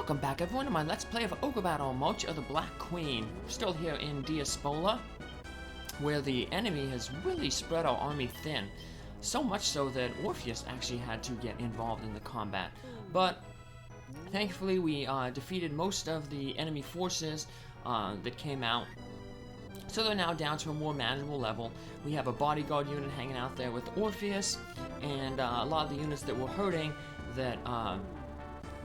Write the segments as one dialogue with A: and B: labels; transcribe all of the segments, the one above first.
A: Welcome back everyone to my Let's Play of Ogre Battle, March of the Black Queen. We're still here in Diaspola, where the enemy has really spread our army thin. So much so that Orpheus actually had to get involved in the combat. But thankfully we defeated most of the enemy forces that came out. So they're now down to a more manageable level. We have a bodyguard unit hanging out there with Orpheus, and a lot of the units that were hurting that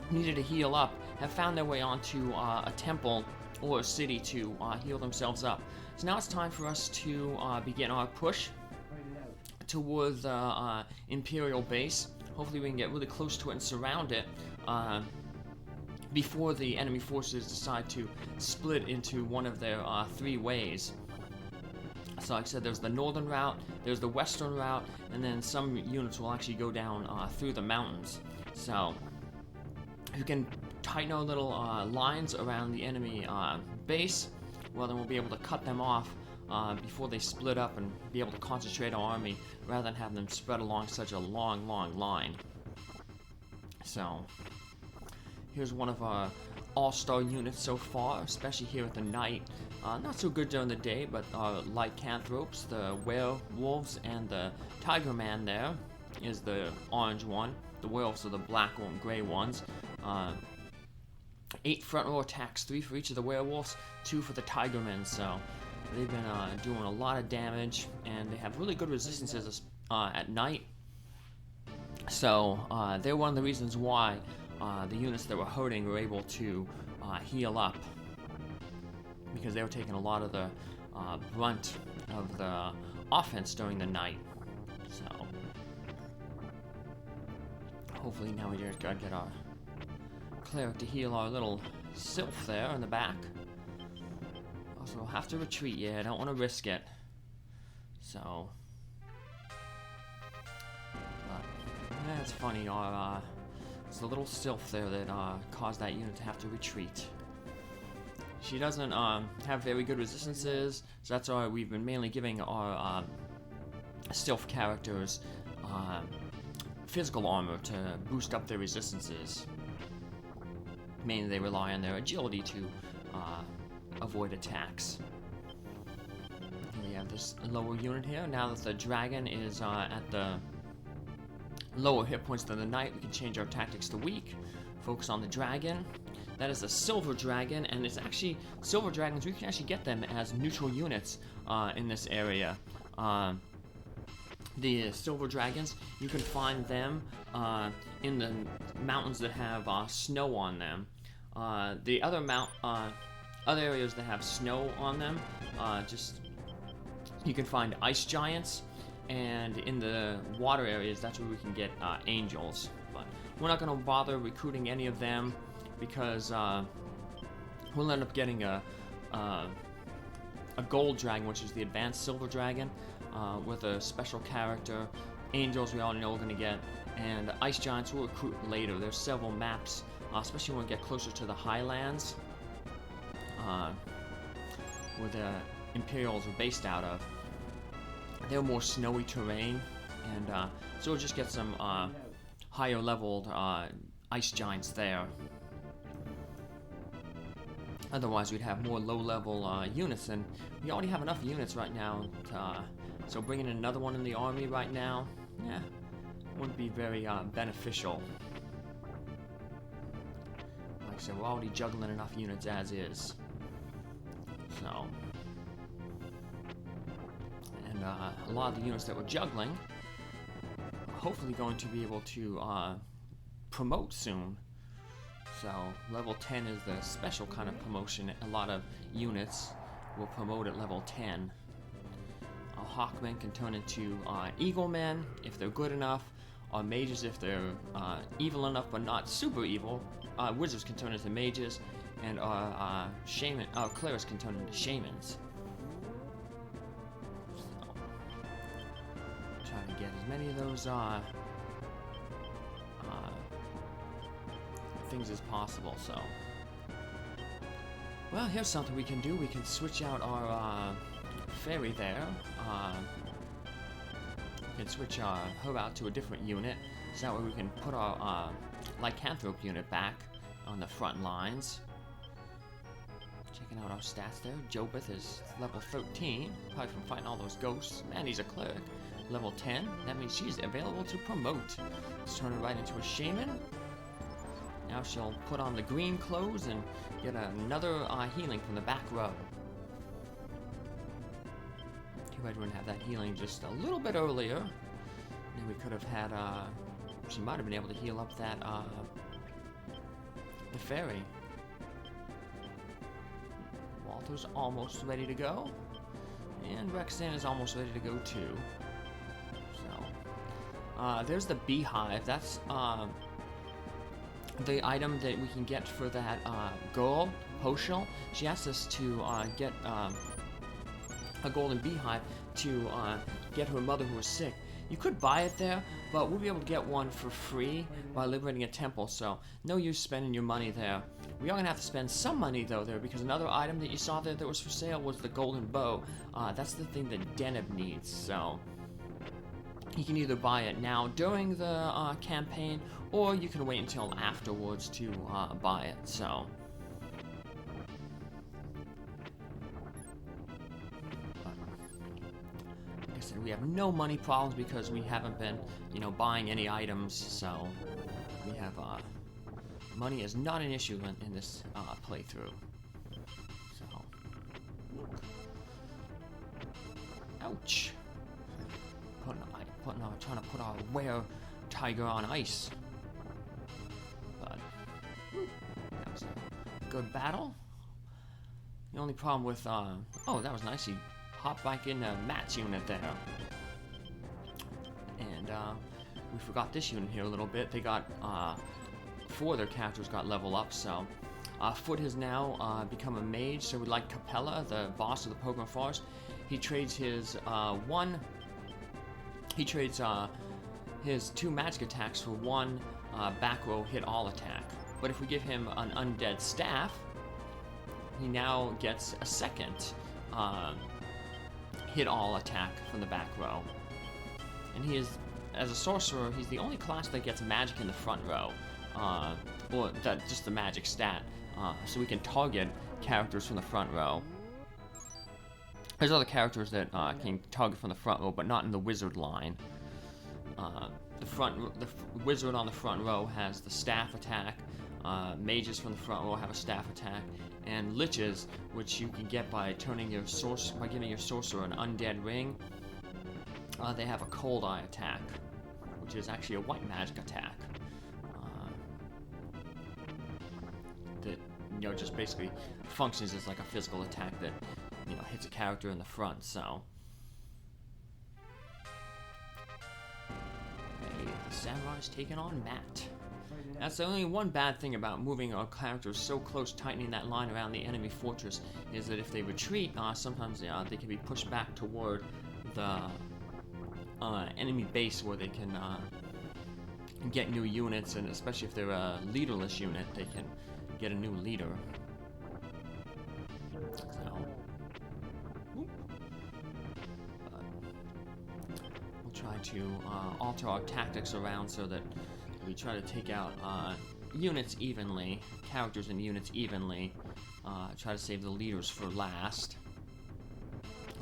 A: needed to heal up have found their way onto a temple or a city to heal themselves up. So now it's time for us to begin our push towards the Imperial base. Hopefully we can get really close to it and surround it before the enemy forces decide to split into one of their three ways. So like I said, there's the northern route, there's the western route, and then some units will actually go down through the mountains. So if you can tighten our little lines around the enemy base, well then we'll be able to cut them off before they split up and be able to concentrate our army rather than have them spread along such a long line. So here's one of our all-star units so far, especially here at the night. Not so good during the day, but our lycanthropes, the werewolves, and the tiger man there is the orange one. The werewolves are the black or gray ones. 8 front row attacks, 3 for each of the werewolves, 2 for the tigermen. So they've been doing a lot of damage, and they have really good resistances at night. So they're one of the reasons why the units that were hurting were able to heal up, because they were taking a lot of the brunt of the offense during the night. So hopefully now we just gotta get our cleric to heal our little sylph there in the back. Also, we'll have to retreat. Yeah, I don't want to risk it. So, yeah, it's funny. It's the little sylph there that caused that unit to have to retreat. She doesn't have very good resistances, so that's why we've been mainly giving our sylph characters physical armor to boost up their resistances. Mainly they rely on their agility to avoid attacks. We have this lower unit here. Now that the dragon is at the lower hit points than the knight, we can change our tactics to weak, focus on the dragon. That is a silver dragon, and it's actually silver dragons, we can actually get them as neutral units in this area. The silver dragons, you can find them in the mountains that have snow on them. The other other areas that have snow on them, you can find ice giants, and in the water areas, that's where we can get angels. But we're not going to bother recruiting any of them because we'll end up getting a gold dragon, which is the advanced silver dragon, with a special character. Angels we already know we're going to get, and ice giants we'll recruit later. There's several maps, especially when we get closer to the highlands, where the Imperials are based out of. They're more snowy terrain, and so we'll just get some higher leveled ice giants there. Otherwise, we'd have more low-level units, and we already have enough units right now. So bringing in another one in the army right now, yeah, wouldn't be very beneficial. Like I said, we're already juggling enough units as is. So, and a lot of the units that we're juggling are hopefully going to be able to promote soon. So, level 10 is the special kind of promotion. A lot of units will promote at level 10. Hawkmen can turn into Eaglemen if they're good enough, or mages if they're evil enough but not super evil. Wizards can turn into mages, and clerics can turn into shamans. So, try to get as many of those things as possible. So, well, here's something we can do. We can switch out our fairy there. We can switch her out to a different unit, so that way we can put our lycanthrope unit back on the front lines. Checking out our stats there. Jobeth is level 13, probably from fighting all those ghosts. Man, he's a cleric. Level 10, that means she's available to promote. Let's turn her right into a shaman. Now she'll put on the green clothes and get another healing from the back row. Too bad we didn't have that healing just a little bit earlier. Then we could have had, she might have been able to heal up that, the fairy. Walter's almost ready to go. And Rexan is almost ready to go too. So, there's the beehive. That's, the item that we can get for that, girl, Hoshel. She asked us to, get, a golden beehive to, get her mother who was sick. You could buy it there, but we'll be able to get one for free by liberating a temple, so no use spending your money there. We are going to have to spend some money, though, there, because another item that you saw there that was for sale was the golden bow. That's the thing that Deneb needs, so you can either buy it now during the campaign, or you can wait until afterwards to buy it, so. We have no money problems because we haven't been, you know, buying any items, so we have, money is not an issue in this, playthrough. So, ouch. Trying to put our were-tiger on ice. But, that was a good battle. The only problem with, oh, that was nice. He hop back in Matt's unit there. And we forgot this unit here a little bit. They got, 4 of their characters got level up, so Foot has now become a mage, so we like Capella, the boss of the Pilgrim Forest. He trades his his 2 magic attacks for 1 back row hit all attack. But if we give him an undead staff, he now gets a second hit all attack from the back row. And he is, as a sorcerer, he's the only class that gets magic in the front row. Or that just the magic stat. So we can target characters from the front row. There's other characters that can target from the front row, but not in the wizard line. The wizard on the front row has the staff attack. Mages from the front row have a staff attack, and liches, which you can get by giving your sorcerer an undead ring. They have a cold eye attack, which is actually a white magic attack. That, you know, just basically functions as like a physical attack that, you know, hits a character in the front. So, hey, the samurai's taking on Matt. That's the only one bad thing about moving our characters so close, tightening that line around the enemy fortress, is that if they retreat, sometimes they can be pushed back toward the enemy base where they can get new units, and especially if they're a leaderless unit, they can get a new leader. So, we'll try to alter our tactics around so that we try to take out units evenly, characters and units evenly, try to save the leaders for last,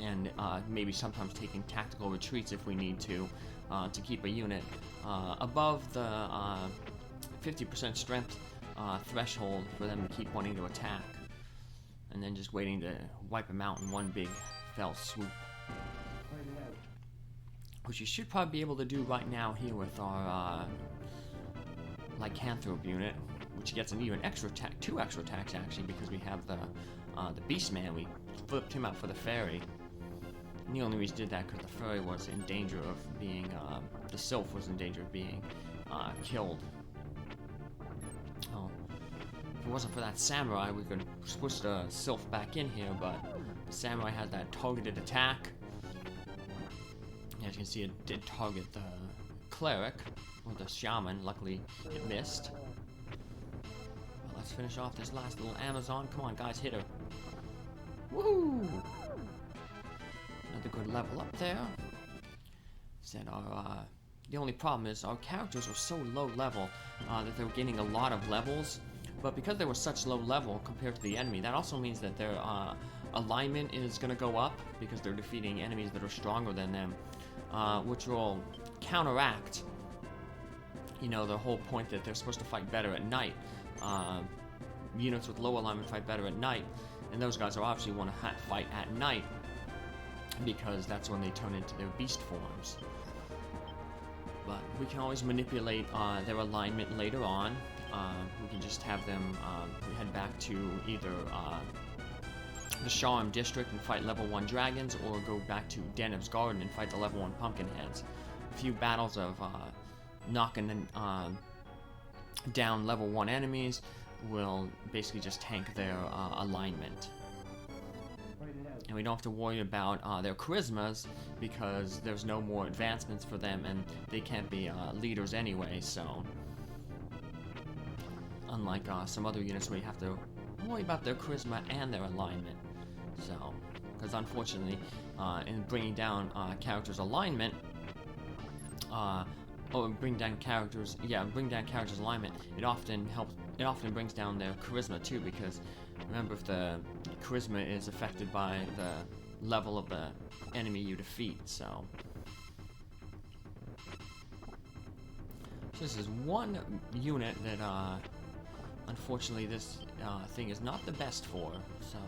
A: and maybe sometimes taking tactical retreats if we need to keep a unit above the 50% strength threshold for them to keep wanting to attack, and then just waiting to wipe them out in one big fell swoop. Which you should probably be able to do right now here with our lycanthrope unit, which gets an even extra attack, 2 extra attacks actually, because we have the beast man. We flipped him out for the fairy, and the only reason we did that because the fairy was in danger of being, the sylph was in danger of being killed. Oh, if it wasn't for that samurai, we could switch the sylph back in here, but the samurai had that targeted attack. As you can see, it did target the cleric, or the shaman. Luckily, it missed. Well, let's finish off this last little Amazon. Come on, guys, hit her. Woohoo! Another good level up there. Said our, the only problem is our characters are so low level that they were gaining a lot of levels But because they were such low level compared to the enemy, that also means that their alignment is going to go up because they're defeating enemies that are stronger than them, which will counteract, you know, the whole point that they're supposed to fight better at night. Units with low alignment fight better at night, and those guys are obviously want to fight at night because that's when they turn into their beast forms. But we can always manipulate their alignment later on. We can just have them head back to either the Sharm district and fight level 1 dragons, or go back to Deneb's garden and fight the level 1 pumpkin heads. A few battles of knocking down level 1 enemies will basically just tank their alignment. And we don't have to worry about their charismas because there's no more advancements for them, and they can't be leaders anyway, so unlike some other units where you have to worry about their charisma and their alignment. So, because unfortunately, in bringing down characters' alignment, bring down characters' alignment, it often brings down their charisma too, because remember, if the charisma is affected by the level of the enemy you defeat, so this is one unit that unfortunately this thing is not the best for, so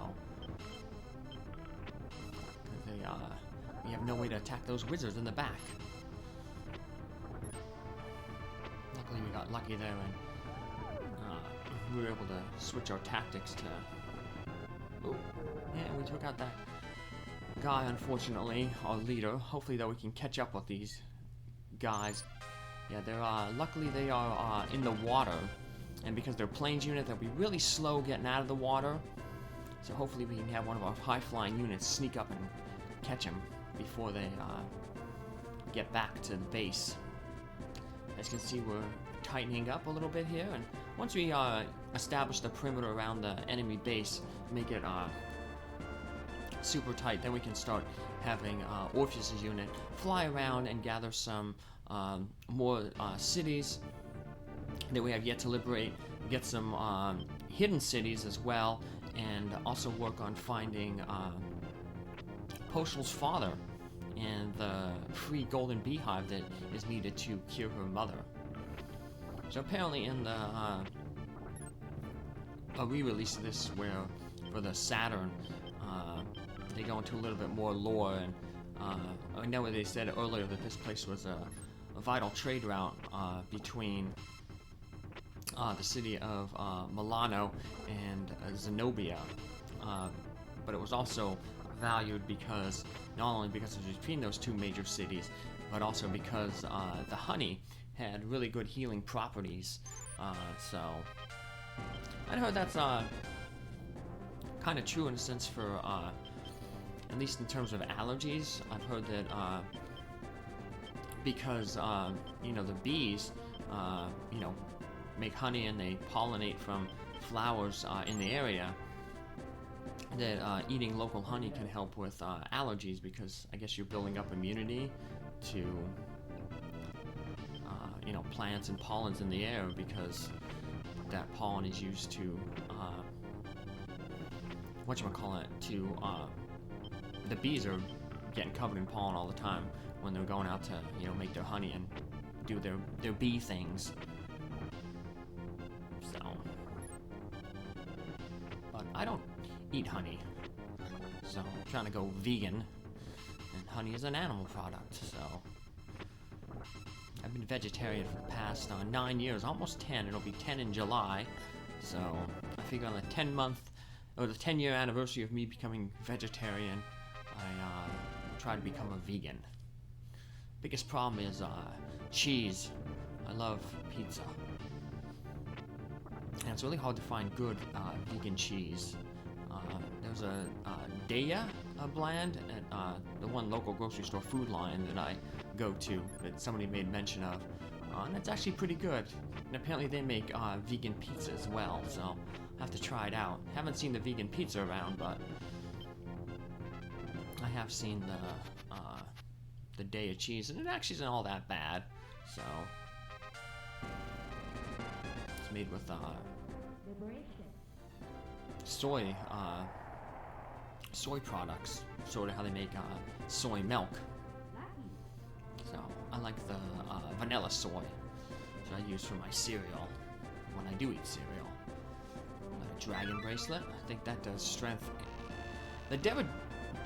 A: we have no way to attack those wizards in the back. Luckily we got lucky there, and we were able to switch our tactics to... Oh, yeah, we took out that guy, unfortunately, our leader. Hopefully, though, we can catch up with these guys. Yeah, they're, luckily they are in the water, and because they're plains unit, they'll be really slow getting out of the water. So hopefully we can have one of our high-flying units sneak up and catch them before they get back to the base. As you can see, we're tightening up a little bit here, and once we establish the perimeter around the enemy base, make it super tight, then we can start having Orpheus' unit fly around and gather some more cities that we have yet to liberate, get some hidden cities as well, and also work on finding Poshal's father and the free golden beehive that is needed to cure her mother. So apparently in the a re-release of this, where for the Saturn they go into a little bit more lore, and I know they said earlier that this place was a vital trade route between the city of Milano and Zenobia, but it was also valued because not only because it was between those two major cities, but also because the honey had really good healing properties. So I heard that's kind of true in a sense for at least in terms of allergies. I've heard that because you know, the bees you know, make honey and they pollinate from flowers in the area, that eating local honey can help with allergies, because I guess you're building up immunity to you know, plants and pollens in the air, because that pollen is used to whatchamacallit, to the bees are getting covered in pollen all the time when they're going out to, you know, make their honey and do their bee things. So, but I don't eat honey, so I'm trying to go vegan, and honey is an animal product, so I've been vegetarian for the past 9 years, almost 10. It'll be 10 in July, so I figure on the 10-year anniversary of me becoming vegetarian, I try to become a vegan. Biggest problem is cheese. I love pizza, and it's really hard to find good vegan cheese. There's a Deva brand at the one local grocery store, Food Lion, that I go to, that somebody made mention of, and it's actually pretty good. And apparently they make vegan pizza as well, so I'll have to try it out. Haven't seen the vegan pizza around, but I have seen the Deva cheese, and it actually isn't all that bad. So it's made with soy products, sort of how they make soy milk. So I like the vanilla soy, which I use for my cereal when I do eat cereal. A dragon bracelet, I think that does strength. The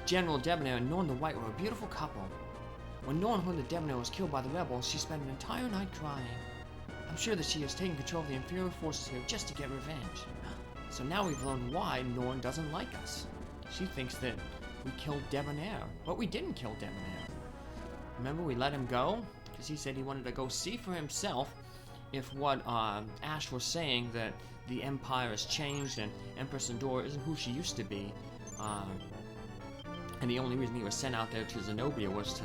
A: General Debonair and Norn the White were a beautiful couple. When Norn heard that Debonair was killed by the rebels, she spent an entire night crying. I'm sure that she has taken control of the Imperial Forces here just to get revenge. So now we've learned why Norn doesn't like us. She thinks that we killed Debonair, but we didn't kill Debonair. Remember, we let him go? Because he said he wanted to go see for himself if what Ash was saying, that the Empire has changed and Empress Endora isn't who she used to be. And the only reason he was sent out there to Zenobia was to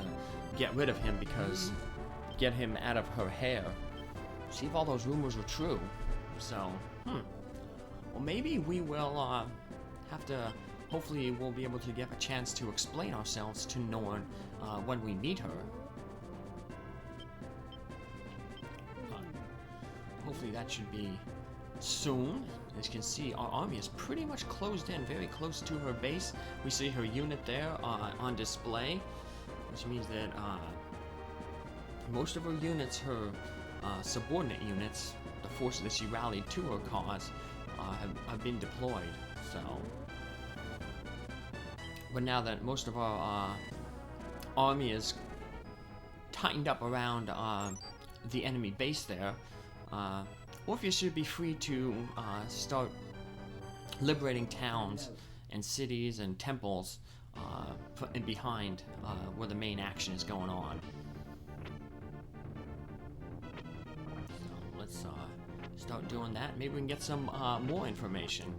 A: get rid of him, because get him out of her hair. See if all those rumors were true. So, well, maybe we will have to. Hopefully, we'll be able to get a chance to explain ourselves to Norn when we meet her. Hopefully, that should be soon. As you can see, our army is pretty much closed in, very close to her base. We see her unit there on display, which means that most of her units, her subordinate units, the forces that she rallied to her cause, have been deployed. So, but now that most of our army is tightened up around the enemy base there, Orpheus should be free to start liberating towns and cities and temples in behind where the main action is going on. So let's start doing that. Maybe we can get some more information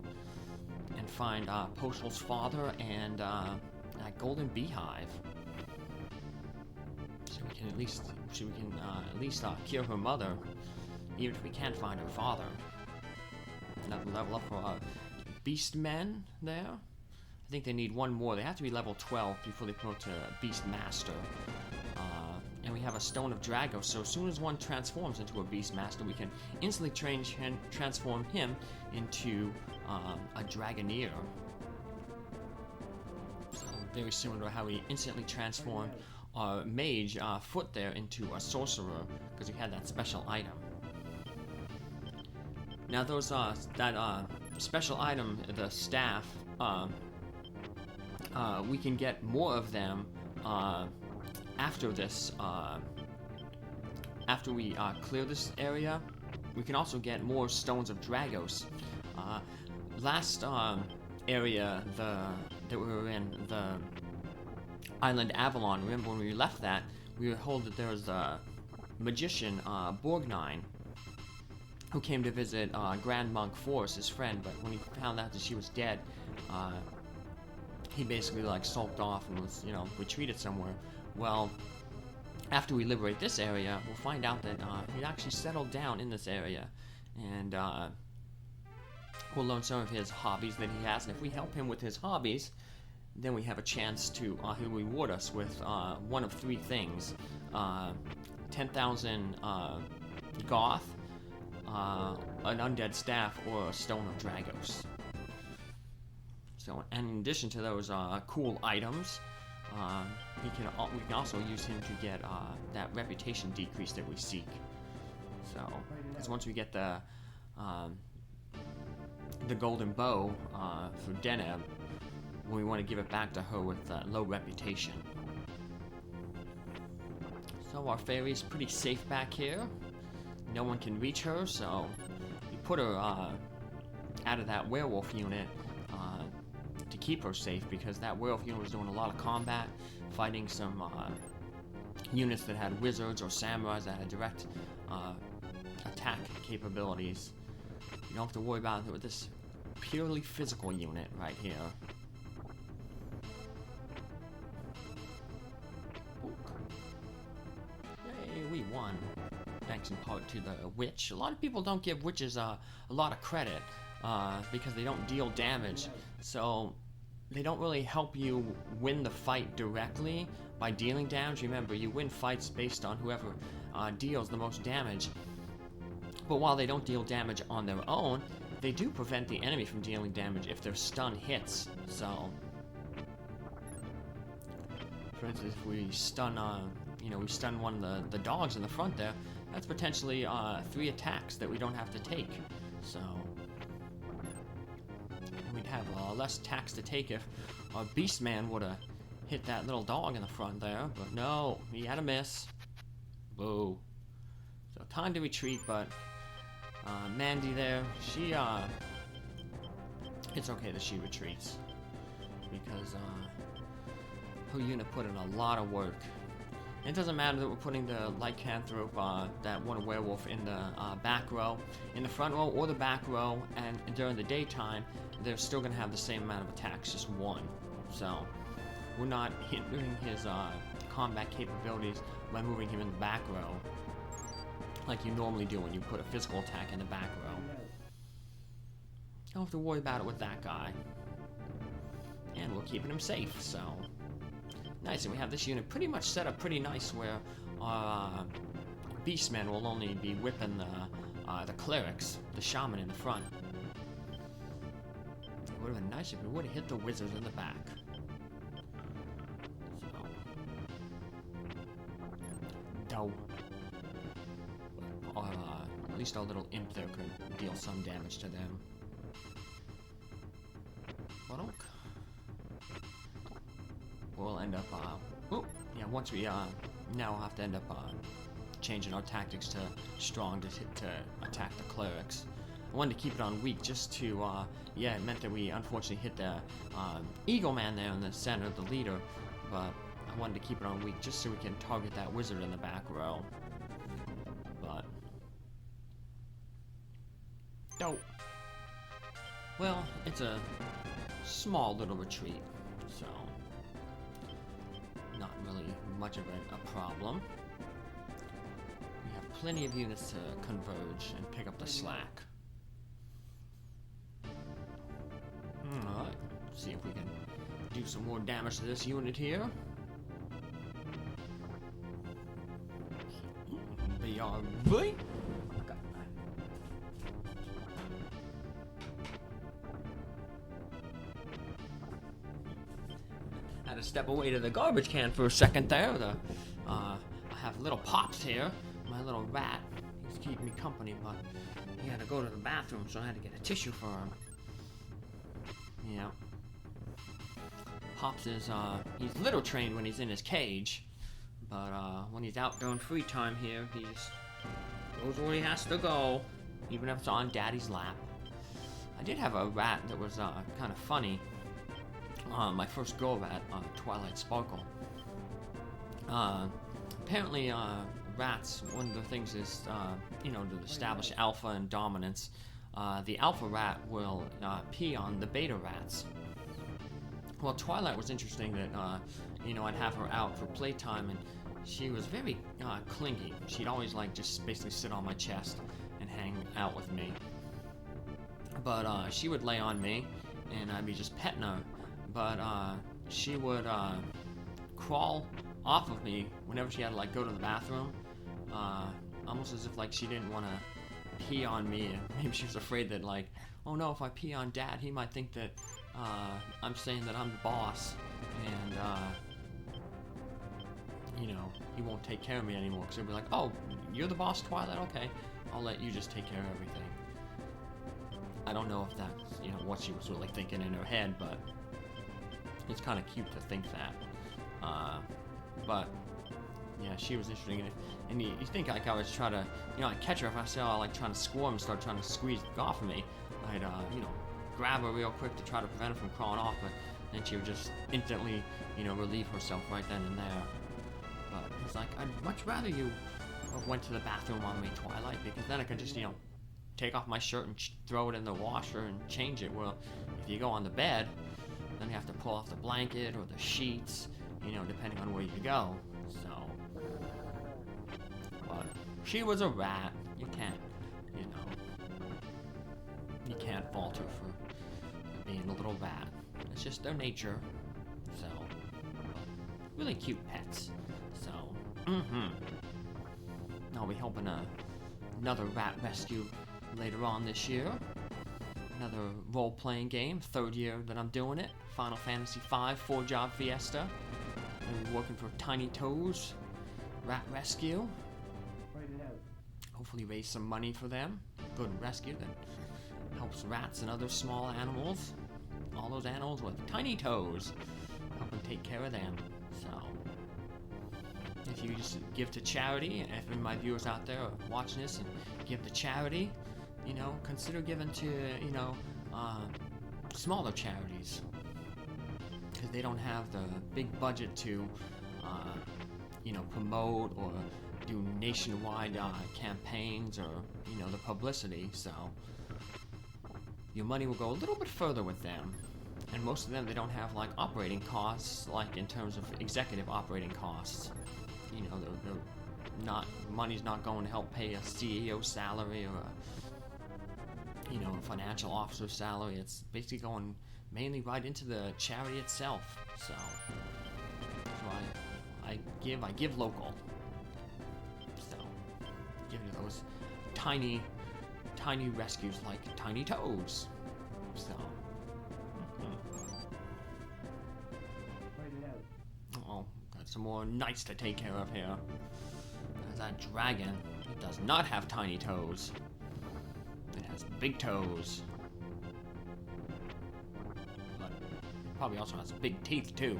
A: and find Postal's father and that golden beehive. So we can at least cure her mother. Even if we can't find her father. Another level up for beast men there. I think they need one more. They have to be level 12 before they promote to beast master. And we have a stone of Dragos, so as soon as one transforms into a beast master, we can instantly transform him into a dragoneer. So very similar to how we instantly transformed our mage foot there into a sorcerer, because we had that special item. Now those that special item, the staff, we can get more of them after this. After we clear this area, we can also get more stones of Dragos. Last area that we were in, the island Avalon. Remember when we left that, we were told that there was a magician, Borgnine, who came to visit Grand Monk Force, his friend, but when he found out that she was dead, he basically like sulked off and was, retreated somewhere. Well, after we liberate this area, we'll find out that he actually settled down in this area, and we'll learn some of his hobbies that he has, and if we help him with his hobbies, then we have a chance to, he'll reward us with one of three things. 10,000 Goth, an undead staff, or a stone of Dragos. So, and in addition to those cool items, we can also use him to get that reputation decrease that we seek. So, because once we get the golden bow for Deneb, we want to give it back to her with low reputation. So our fairy's pretty safe back here. No one can reach her, so we put her out of that werewolf unit to keep her safe, because that werewolf unit was doing a lot of combat, fighting some units that had wizards or samurais that had direct attack capabilities. You don't have to worry about it with this purely physical unit right here. Hey, we won. Thanks in part to the witch. A lot of people don't give witches a lot of credit because they don't deal damage, so they don't really help you win the fight directly by dealing damage. Remember, you win fights based on whoever deals the most damage. But while they don't deal damage on their own, they do prevent the enemy from dealing damage if their stun hits. So, for instance, if we stun, we stun one of the dogs in the front there, that's potentially 3 attacks that we don't have to take. So, we'd have less attacks to take if our Beastman would have hit that little dog in the front there. But no, he had a miss. Boo. So, time to retreat, but Mandy there, she, it's okay that she retreats, because her unit put in a lot of work. It doesn't matter that we're putting the lycanthrope, that one werewolf, in the back row, in the front row or the back row, and during the daytime, they're still going to have the same amount of attacks, just 1. So, we're not hindering his combat capabilities by moving him in the back row, like you normally do when you put a physical attack in the back row. Don't have to worry about it with that guy. And we're keeping him safe, so... Nice, and we have this unit pretty much set up pretty nice, where our Beastmen will only be whipping the clerics, the shaman in the front. It would have been nice if we would have hit the wizards in the back. So... at least our little imp there could deal some damage to them. We'll end up, once we, now we'll have to end up, changing our tactics to strong to attack the clerics. I wanted to keep it on weak just to, it meant that we unfortunately hit the, Eagle Man there in the center, the leader, but I wanted to keep it on weak just so we can target that wizard in the back row. But... Dope. Well, it's a small little retreat, so... not really much of a problem. We have plenty of units to converge and pick up the slack. Alright, see if we can do some more damage to this unit here. BRB! Had to step away to the garbage can for a second there. I have little Pops here, my little rat. He's keeping me company, but he had to go to the bathroom, so I had to get a tissue for him. Yeah. Pops is, he's little trained when he's in his cage, but when he's out during free time here, he just goes where he has to go, even if it's on Daddy's lap. I did have a rat that was kind of funny. My first go at Twilight Sparkle. Apparently, rats, one of the things is, to establish alpha and dominance, the alpha rat will pee on the beta rats. Well, Twilight was interesting that, I'd have her out for playtime, and she was very clingy. She'd always, just basically sit on my chest and hang out with me. But she would lay on me, and I'd be just petting her. But she would crawl off of me whenever she had to go to the bathroom, almost as if she didn't want to pee on me. Maybe she was afraid that oh no, if I pee on Dad, he might think that I'm saying that I'm the boss, and he won't take care of me anymore, because he'll be like, oh, you're the boss, Twilight? Okay, I'll let you just take care of everything. I don't know if that's what she was really thinking in her head, but it's kind of cute to think that. But yeah, she was interesting, and you think I would try to I'd catch her if I saw her trying to squirm and start trying to squeeze off of me. I'd grab her real quick to try to prevent her from crawling off, but then she would just instantly relieve herself right then and there. But it's I'd much rather you went to the bathroom on me, Twilight, because then I could just take off my shirt and throw it in the washer and change it. Well, if you go on the bed, then you have to pull off the blanket or the sheets, depending on where you go. So, but she was a rat. You can't, you can't falter for being a little rat. It's just their nature. So, really cute pets. So, I'll be helping another rat rescue later on this year. Another role-playing game, 3rd year that I'm doing it. Final Fantasy V 4-job fiesta. I'm working for Tiny Toes Rat Rescue. Hopefully raise some money for them. Good rescue that helps rats and other small animals. All those animals with tiny toes. Help them take care of them. So, if you just give to charity, if any of my viewers out there are watching this and give to charity, you know, consider giving to, you know, smaller charities. Because they don't have the big budget to, you know, promote or do nationwide campaigns or, you know, the publicity. So, your money will go a little bit further with them. And most of them, they don't have, like, operating costs, like, in terms of executive operating costs. You know, they're not, money's not going to help pay a CEO salary or a, you know, a financial officer salary. It's basically going mainly right into the charity itself. So I give local. So, give to those tiny rescues like Tiny Toes. So, oh, got some more knights to take care of here. There's that dragon. It does not have tiny toes. It has big toes. But it probably also has big teeth too,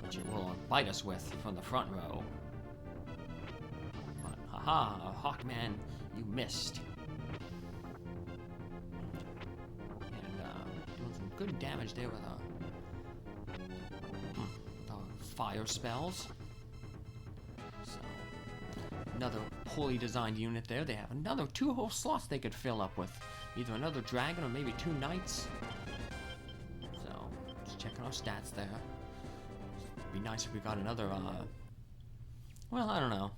A: which it will bite us with from the front row. But haha, Hawkman, you missed. Doing some good damage there with fire spells. So, another poorly designed unit there. They have another 2 whole slots they could fill up with. Either another dragon or maybe 2 knights. So, just checking our stats there. It'd be nice if we got another, well, I don't know.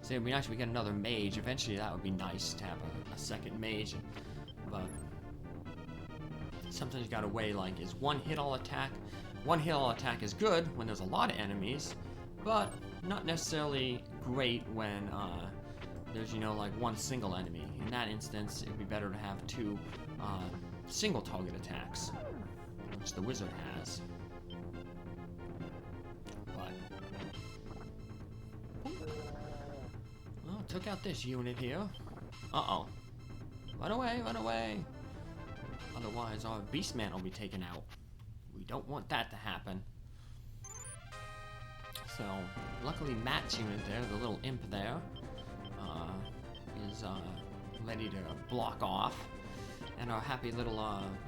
A: So it'd be nice if we get another mage. Eventually that would be nice to have a second mage. But sometimes you gotta weigh, like, is one hit all attack? One hit all attack is good when there's a lot of enemies, but not necessarily great when there's, you know, like one single enemy. In that instance, it'd be better to have 2 single target attacks, which the wizard has. But, well, took out this unit here. Uh-oh. Run away, run away! Otherwise, our Beastman will be taken out. We don't want that to happen. So, luckily Matt's unit there, the little imp there, is ready to block off. And our happy little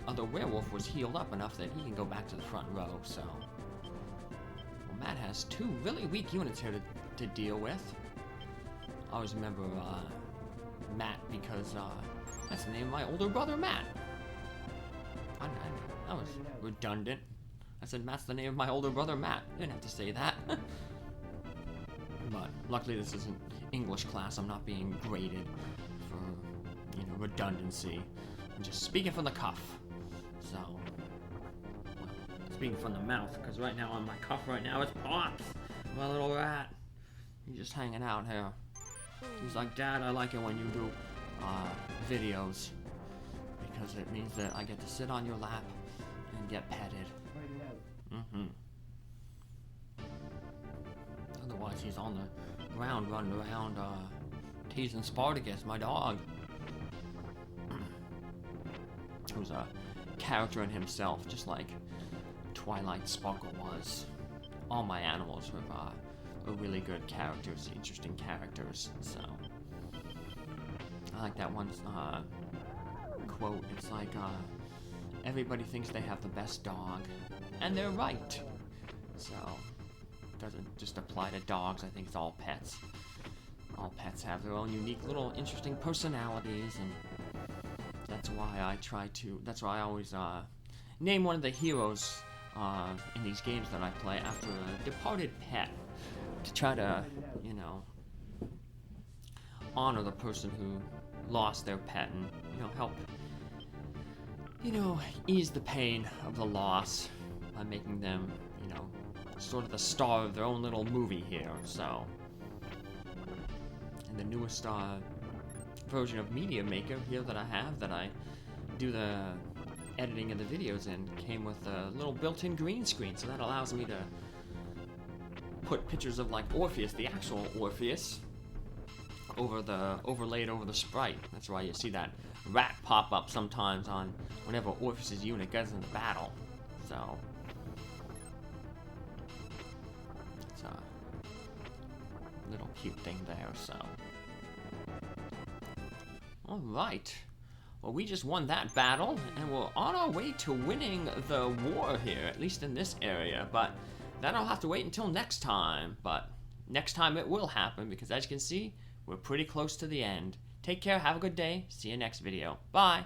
A: other werewolf was healed up enough that he can go back to the front row, so. Well, Matt has 2 really weak units here to deal with. I always remember Matt because that's the name of my older brother, Matt. That was redundant. I said Matt's the name of my older brother, Matt. You didn't have to say that. But luckily this isn't English class. I'm not being graded for, you know, redundancy. I'm just speaking from the cuff. So, well, speaking from the mouth, because right now on my cuff right now it's Pops, my little rat. He's just hanging out here. He's like, Dad, I like it when you do videos, because it means that I get to sit on your lap and get petted. Mm-hmm. Otherwise, he's on the ground running around teasing Spartacus, my dog. Who's a character in himself, just like Twilight Sparkle was. All my animals were really good characters, interesting characters, so. I like that one quote. It's like, everybody thinks they have the best dog, and they're right. So, it doesn't just apply to dogs. I think it's all pets. All pets have their own unique little interesting personalities, and that's why I always name one of the heroes in these games that I play after a departed pet, to try to, you know, honor the person who lost their pet and, you know, help, you know, ease the pain of the loss by making them, you know, sort of the star of their own little movie here. So, and the newest version of Media Maker here that I have, that I do the editing of the videos in, came with a little built-in green screen, so that allows me to put pictures of like Orpheus, the actual Orpheus, overlaid over the sprite. That's why you see that rat pop up sometimes on whenever Orpheus's unit gets into battle. So it's a little cute thing there. So all right. Well, we just won that battle, and we're on our way to winning the war here, at least in this area, but that'll have to wait until next time. But next time it will happen, because as you can see, we're pretty close to the end. Take care, have a good day, see you next video. Bye!